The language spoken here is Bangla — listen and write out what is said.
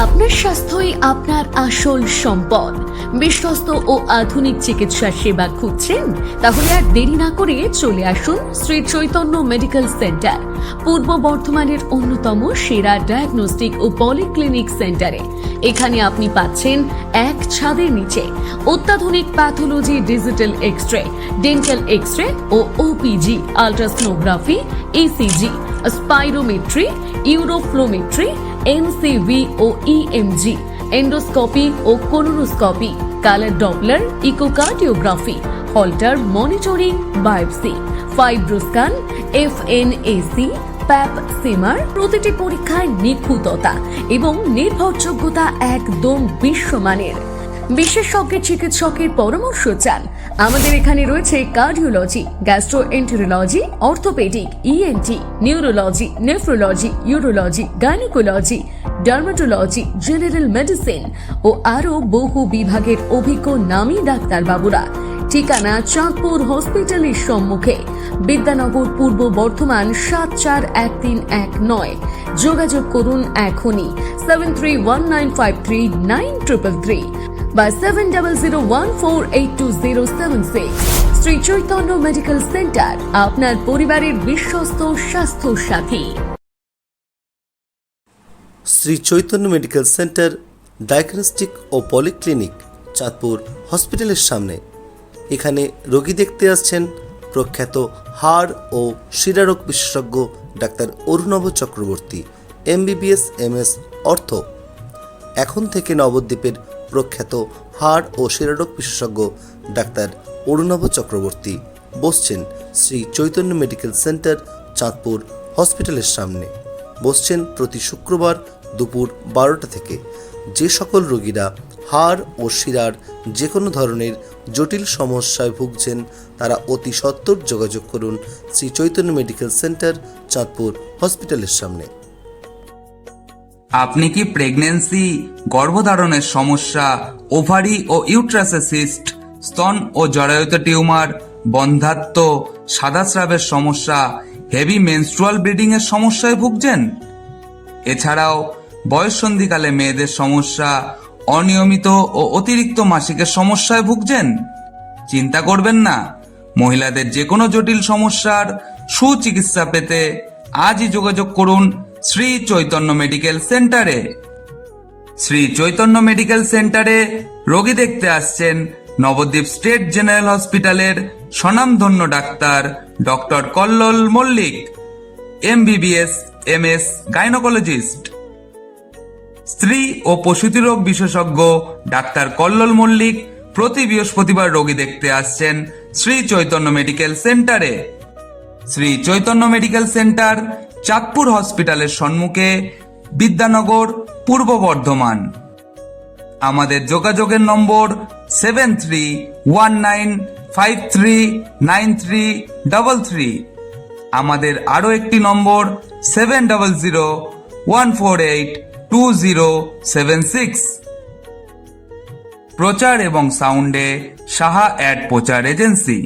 আপনার স্বাস্থ্যই আপনার আসল সম্পদ। বিশ্বস্ত ও আধুনিক চিকিৎসা সেবা খুঁজছেন? তাহলে আর দেরি না করে চলে আসুন শ্রী চৈতন্য মেডিকেল সেন্টার, পূর্ব বর্ধমানের অন্যতম সেরা ডায়াগনস্টিক ও পলিক্লিনিক সেন্টারে। এখানে আপনি পাচ্ছেন এক ছাদের নিচে অত্যাধুনিক pathology, digital X-ray, dental X-ray ও OPG, ultrasonography, ECG, spirometry, uroflowmetry, NCV ও ইএমজি, এন্ডোস্কোপি ও colonoscopy, colour doppler, echocardiography, Holter monitoring, biopsy, FibroScan, FNAC, pap smear. প্রতিটি পরীক্ষায় নিখুঁততা এবং নির্ভরযোগ্যতা একদম বিশ্বমানের। বিশেষজ্ঞ চিকিৎসকের পরামর্শ চান? আমাদের এখানে রয়েছে cardiology, gastroenterology, orthopaedic, ENT, neurology, nephrology, urology, gynaecology, dermatology, general medicine ও আরো বহু বিভাগের অভিজ্ঞ নামী ডাক্তারবাবুরা। ঠিকানা চাঁদপুর হসপিটালের সম্মুখে, বিদ্যানগর, পূর্ব বর্ধমান 741319। যোগাযোগ করুন এখনই 7319539333 বা 7001482076। শ্রী চৈতন্য মেডিকেল সেন্টার, আপনার পরিবারের বিশ্বস্ত স্বাস্থ্য সাথী। Shri Chaitanya medical centre, diagnostic ও পলিক্লিনিক, চাঁদপুর হসপিটালের সামনে। এখানে রোগী দেখতে আসছেন প্রখ্যাত হাড় ও শিরারোগ বিশেষজ্ঞ ডাক্তার অরুণব চক্রবর্তী, এমবিবিএস, এমএস, অর্থ। এখন থেকে নবদ্বীপের প্রখ্যাত হাড় ও শিরারোগ বিশেষজ্ঞ ডাক্তার অরুণব চক্রবর্তী বসছেন শ্রী চৈতন্য মেডিকেল সেন্টার, চাঁদপুর হসপিটালের সামনে। বসছেন প্রতি শুক্রবার দুপুর 12টা থেকে। যে সকল রোগীরা হাড় ও শিরার যে কোনো ধরনের জটিল সমস্যায় ভুগছেন তারা অতি সত্বর যোগাযোগ করুন শ্রী চৈতন্য মেডিকেল সেন্টার, চাঁদপুর হসপিটালের সামনে। আপনি কি প্রেগন্যান্সি, গর্ভধারণের সমস্যা, ওভারি ও ইউট্রাসে সিস্ট, স্তন ও জরায়ুতে টিউমার, বন্ধ্যাত্ব, সাদা স্রাবের সমস্যা, হেভি মেনস্ট্রুয়াল ব্লিডিং এর সমস্যায় ভুগছেন? এছাড়াও বয়ঃসন্ধিকালে মেয়েদের সমস্যা, অনিয়মিত ও অতিরিক্ত মাসিকের সমস্যায় ভুগছেন? চিন্তা করবেন না, মহিলাদের যে কোনো জটিল সমস্যার সুচিকিৎসা পেতে আজই যোগাযোগ করুন শ্রী চৈতন্য মেডিকেল সেন্টারে। শ্রী চৈতন্য মেডিকেল সেন্টারে রোগী দেখতে আসছেন নবদ্বীপ স্টেট জেনারেল হসপিটালের স্বনামধন্য ডাক্তার doctor Kallol Mallick, MBBS, MS, gynaecologist. স্ত্রী ও প্রসূতি রোগ বিশেষজ্ঞ ডাক্তার কল্লোল মল্লিক প্রতি বৃহস্পতিবার রোগী দেখতে আসছেন শ্রী চৈতন্য মেডিকেল সেন্টারে। শ্রী চৈতন্য মেডিকেল সেন্টার, চাঁদপুর হসপিটালের সম্মুখে, বিদ্যানগর, পূর্ব বর্ধমান। আমাদের যোগাযোগের নম্বর 7319539333। আমাদের আরও একটি নম্বর 7001482076। প্রচার এবং সাউন্ডে সাহা অ্যাড প্রচার এজেন্সি।